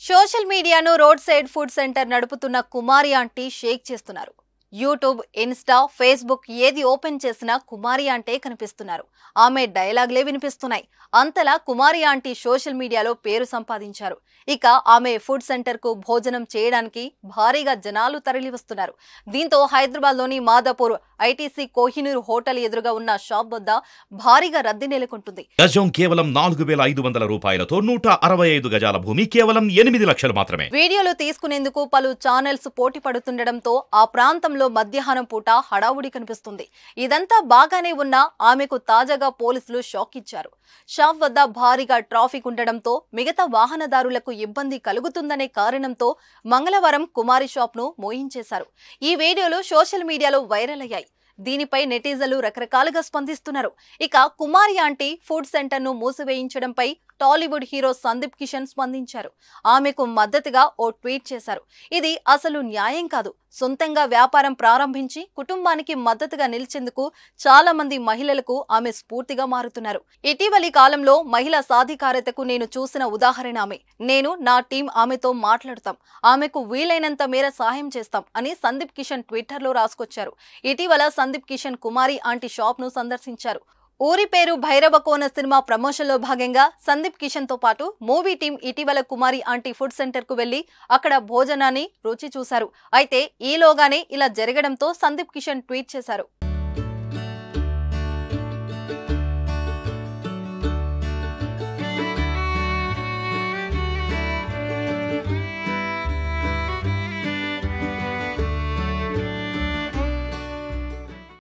Social మీడియాను road side food centre నడుపుతున్న కుమారి aunty Sheikh చేస్తున్నారు. యూట్యూబ్, ఇన్స్టా, ఫేస్బుక్ ఏది ఓపెన్ చేసినా కుమారి ఆంటీ కనిపిస్తున్నారు. ఆమె డైలాగ్లే వినిపిస్తున్నాయి. అంతలా కుమారి ఆంటీ సోషల్ మీడియాలో పేరు సంపాదించారు. ఇక ఆమె ఫుడ్ సెంటర్ కు భోజనం చేయడానికి భారీగా జనాలు తరలివస్తున్నారు. దీంతో హైదరాబాద్లోని మాదాపూర్ ఐటీసీ కోహినూర్ హోటల్ ఎదురుగా ఉన్న షాప్ వద్ద భారీగా రద్దీ నెలకొంటుంది. గజం కేవలం 4,500 రూపాయలతో 165 గజాల భూమి కేవలం 8 లక్షలు మాత్రమే. వీడియోలు తీసుకునేందుకు పలు ఛానల్స్ పోటీ పడుతుండటంతో ఆ ప్రాంతంలో మధ్యాహ్నం పూట హడావుడి కనిపిస్తుంది. ఇదంతా బాగానే ఉన్నా ఆమెకు తాజాగా పోలీసులు షాక్ ఇచ్చారు. షాప్ వద్ద భారీగా ట్రాఫిక్ ఉండడంతో మిగతా వాహనదారులకు ఇబ్బంది కలుగుతుందనే కారణంతో మంగళవారం కుమారి షాప్ ను మోయించేశారు. ఈ వీడియోలు సోషల్ మీడియాలో వైరల్ అయ్యాయి. దీనిపై నెటిజన్లు రకరకాలుగా స్పందిస్తున్నారు. ఇక కుమారి ఆంటీ ఫుడ్ సెంటర్ ను మూసివేయించడంపై టాలీవుడ్ హీరో సందీప్ కిషన్ స్పందించారు. ఆమెకు మద్దతుగా ఓ ట్వీట్ చేశారు. ఇది అసలు న్యాయం కాదు. సొంతంగా వ్యాపారం ప్రారంభించి కుటుంబానికి మద్దతుగా నిలిచేందుకు చాలా మంది మహిళలకు ఆమె స్ఫూర్తిగా మారుతున్నారు. ఇటీవలి కాలంలో మహిళా సాధికారతకు నేను చూసిన ఉదాహరణ ఆమె. నేను, నా టీం ఆమెతో మాట్లాడతాం, ఆమెకు వీలైనంత మేర సహాయం చేస్తాం అని సందీప్ కిషన్ ట్విట్టర్లో రాసుకొచ్చారు. ఇటీవల సందీప్ కిషన్ కుమారి ఆంటీ షాప్ ను సందర్శించారు. ఊరి పేరు భైరవకోన సినిమా ప్రమోషన్ లో భాగంగా సందీప్ కిషన్ తో పాటు మూవీ టీం ఇటీవల కుమారి ఆంటీ ఫుడ్ సెంటర్ కు వెళ్లి అక్కడ భోజనాన్ని రుచి చూశారు. అయితే ఈలోగానే ఇలా జరగడంతో సందీప్ కిషన్ ట్వీట్ చేశారు.